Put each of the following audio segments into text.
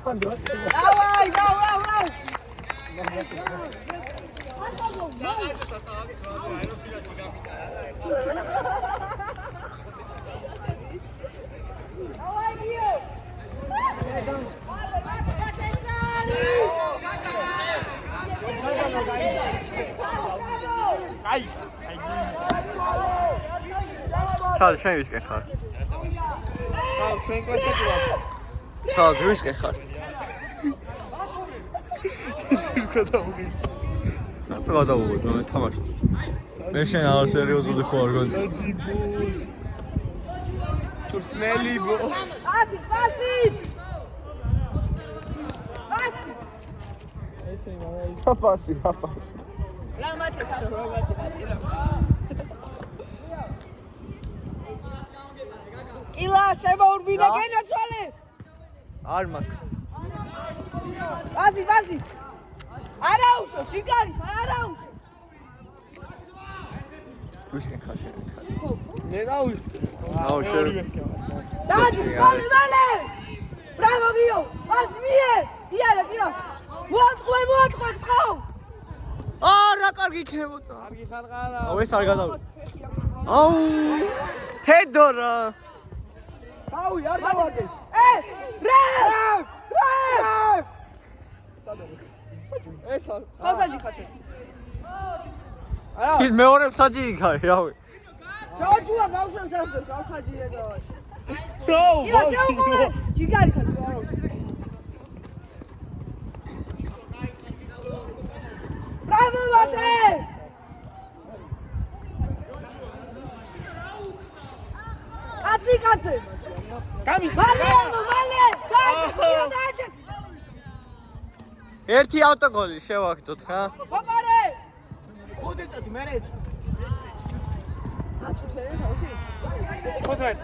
დავაი Sağ sen yüz kekar. Sağ yüz kekar. Ne kadar oldu? Tamam. Ben şey ağır seriozluk var gördüm. Tursinelli bu. Basit. Rapaz. Rahmat et. İla შემოურბინა გენაცვალე. Armak. Basit. Arauşo, ჯიგარი, arauşo. Yüz kekar şey. Ne davis? Dađi, male. Bravo bio. Asmie. Iale. Მოატყვე, თხო. რა კარგი იქნებოდა. კარგი ხარყარა. აუ ეს არ გადავიდა. აუ თედორა. აუ არ დავარდეს. რე! ეს არ. ხოსაჯი ხაჩე. ის მეორე მსაჯი იქარი, რავი. ჯოჯუა გავშენ სასწრაფო, ხოსაჯი ედავაში. დაუ. ილა შეუყურე. ჯიგარი ხარ, არავის. Bravo, Mate! Katsi! Kami! Male! Dađe! ერთი ავტოგოლი შევაგდოთ რა. Popare! ხუთეწათი მერე. ათუთლე თავში. ხუთეთ.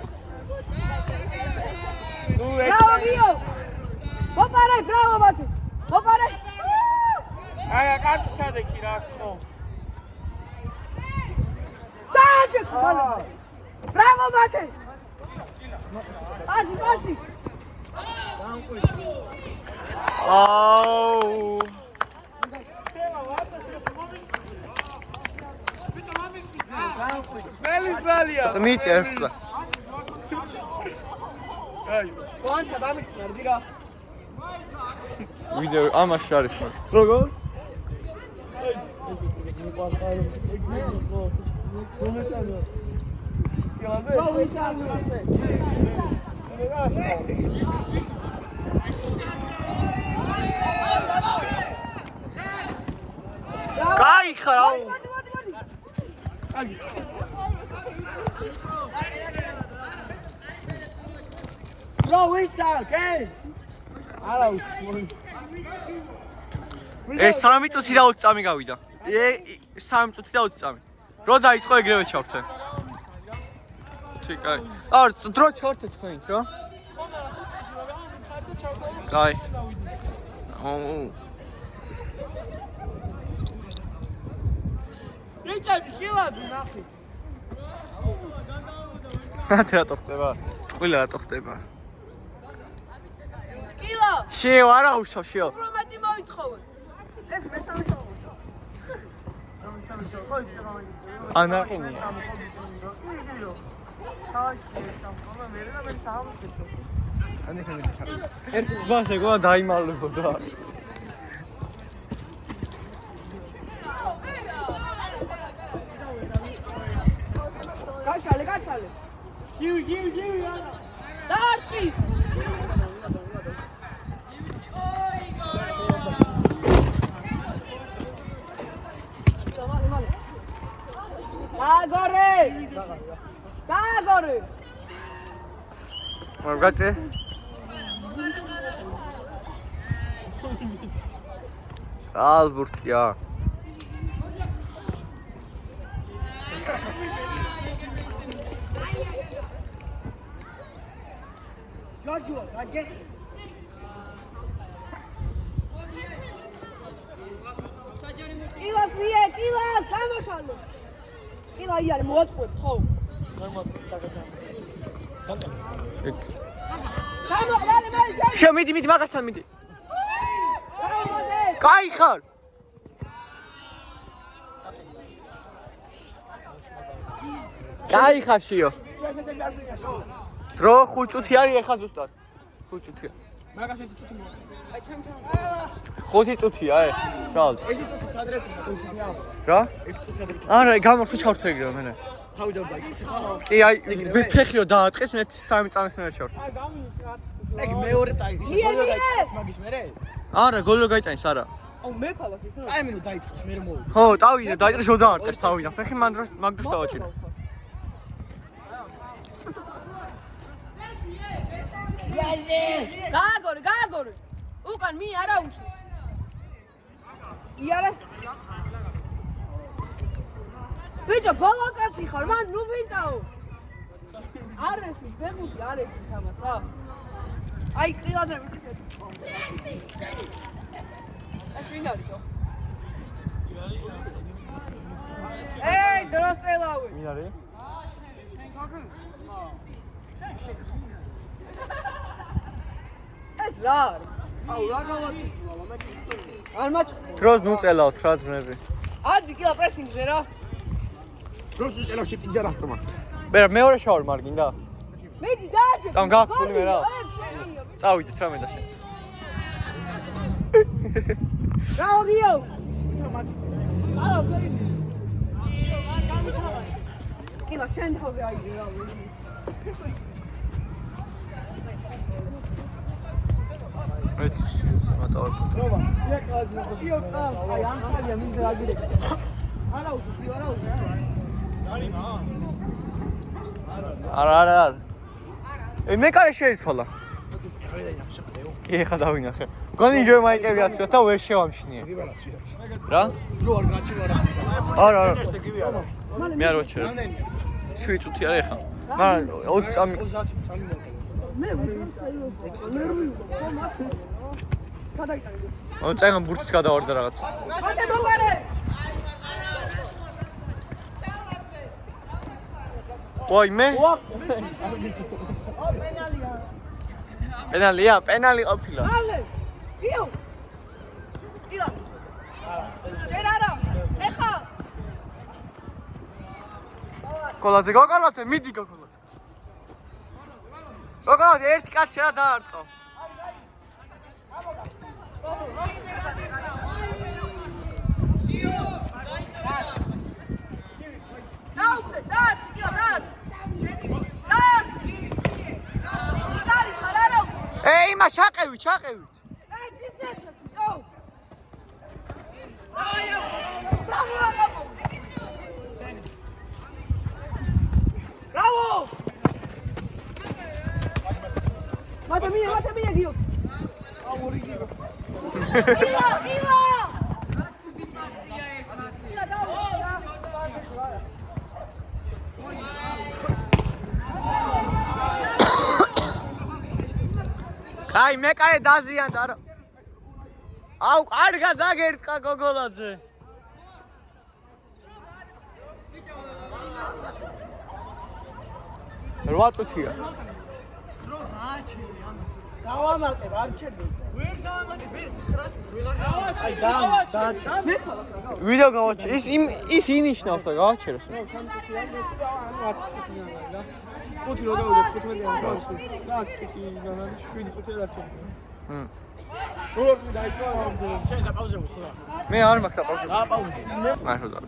ნუ Bravo, Gio! Popare, bravo, Mate! Popare! აი კარში შადექი რა ხო. Dađe! Bravo, Mate! Pasi! აუ. მელის ბალია. მიწერს და. აი. Quanta დამიწნარდი რა. ვიდეო ამაში არის მაგ. როგორ? კაი ხარ. Bro, okay? Araus. ეს 3 წუთი და 20 წამი გავიდა. 3 წუთი და 20 წამი. რო დაიწყო ეგრევე ჩავთვე. ჩიკაი. დრო ჩავთვე თქვენ, რა? კაი. აუ. ეჭები კილაძე ნახე. რატო ხდება? ყველა რატო ხდება? კილო! შეო არა უშავ შეო. პრომეტი მოითხოვე. ეს მესამე შოუ. ანაყინია. ერთი ზბას ეგოა დაიმალებოდა. გაშალე. დარტყი. გაგორე. მაგაცე? ალბურთია. ჯოჯუა, გაგე. კილას, გამოშალო. კილა იარე მოატყუეთ ხო? ნორმალურად დაგაძა. გამოყვალე შემიდი, მიდი მაგასთან მიდი. კაი ხარ. კაი ხარ შიო. დრო 5 წუთი არის ეხა ზუსტად. 5 წუთია. მაგას ერთი წუთი მოვა. აი ჩემ 5 წუთია ჩალ. ერთი წუთი ჩადრეთი წუთია. რა? ერთი წუთი ჩადრეთი. არა, გამორხე ჩავრთეგრა მენე. თავი დავდაიწყე ხა. კი, აი, ფეხიო დაატყეს, მე 3 წამის მერე შევარ. აი გამინის რა. ეგ მეორე ტაიმი, ისე გოლო გაიტანეს მაგის მერე? არა, გოლო გაიტანეს, არა. აუ მე ყავს ისე. ტაიმინო დაიწყეს, მერე მოვიდა. ხო, დავიდა, დაიწყე შო დაარტყეს თავიდან. ფეხი მან დროს მაგ დროს დავაჭირე. გააგორი. უკან მი არა უშო. იარა. ბიჭო, ბოლო კაცი ხარ, მან ნუ ვინტაო. არ ესმის, ფეხბურთი არ ესმის თამას რა. აი, ყილაზე ვის ისე. ეს ვინ არისო? ეი, დროს ელავი. ვინ არის? ეს რა არის? აუ რა გავაკეთე, მამა, არ მაჩ. დროს ნუ წელავთ რა ძმები. ადი კილა პრესინგზე რა. დროს უწელავ შეტინდა რა ხმა. ბერა მეორე შაური მაგ გინდა? მედი დააჭე. там გაქვს ფული რა. წავიდეთ რა მე და შენ. რა ოდიო? კილა შენ თავი აიდე რა. ეს მატავებ. აი ამ ხალია მინდა აგირე. არა უშვი, არა უშვი. არა. მე კარი შეიცვალა. კი, ხა დავინახე. გონი იგივე მაიკები აქვს და ვერ შევამჩნიე. რა? რო არ გაჩერა რა. არა. მე არ ვაჩერე. 7 წუთი არის ხა. მაგრამ 20 წამი 30 წამი მოყვა. მე ნერვი ხომათი. გადაიტანე. წეგან ბურთს გადავარდა რაღაც. ხათე მოყარე. ვაი მე? პენალია. პენალი ყოფილა. ალე. იო. ილა. ჯერ არა. ეხა. გოგოლაძე, მიდი გოგოლაძე. გოგოლაძე ერთი კაცი რა დაარტყო. დაუგდე, დაარტყი, ილა, დაარტყი. იტარი ხარ არა? იმა ჩაყევით. დისესნა, ო. ბრავო, აბო. Bravo! Mata mia, Dio! Ila! Ila, dai! აი, მე კაი დაზიანდა რა. აუ, კარგად დაგერტყა გოგოლაძე. რვა წუთია. დავამატებ, არ ჩერდი. ვერ დავამატებ, აი დააჩერე. ვიდეო გავაჩერე. ის ინიშნავს და გავაჩეროს. 3 წუთი არის, ანუ 10 წუთი არა. 5 რო გავიდე 15 ან 20 წუთი. 10 წუთი განარის 7 წუთი დარჩენილი. როგორ წუთი დაიწყო ამ ძე. შენ დაპაუზებო რა. მე არ მაქვს დაპაუზე. დაპაუზე. მაშოდა.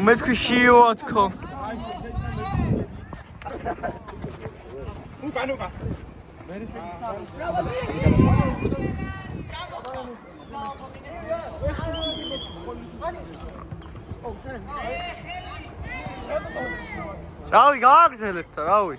მე თქვი შიოა თქო. უკან. რავი, გააგრძელებთ, რავი.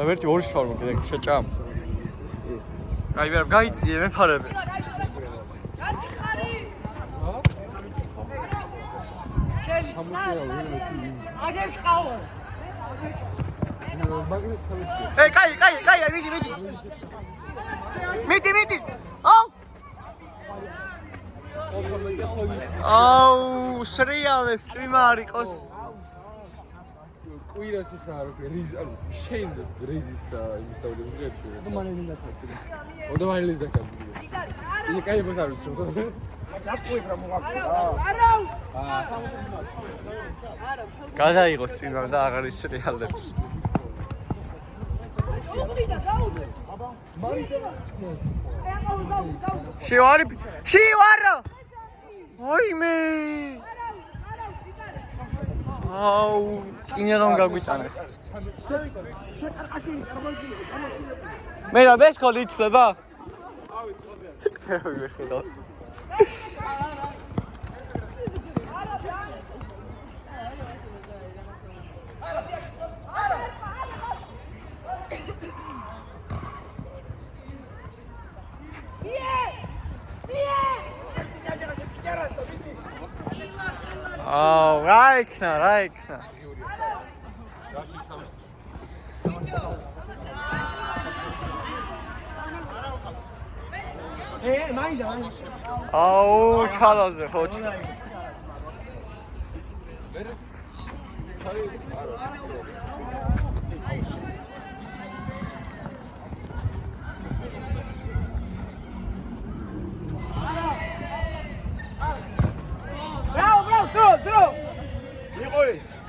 ვერთი ორი შორმა კიდე შეჭამ. აი ვერ გაიწიე მე ფარები. აგებს ყავა. კაი, მიდი. აუ, სრიალებს წვიმა არ იყოს. კვირას ის არ აქვს რიზ ანუ შენ რიზის და იმის თავდების გერწევ. მანელინა თქო. ოდომაილის დაკარგი. იგი კაი ბოს არ ვიცი. გადაიღოს წვიმა და აღარ ის სრიალებს. შევარო! ოიმე! აუ, კინერამ გაგვიტანეს. მე რა ბესკოლი იწება? ავი ხედავს. აუ, რა იქნა. მაინდა. აუ, ჩალაზე ხო? არა.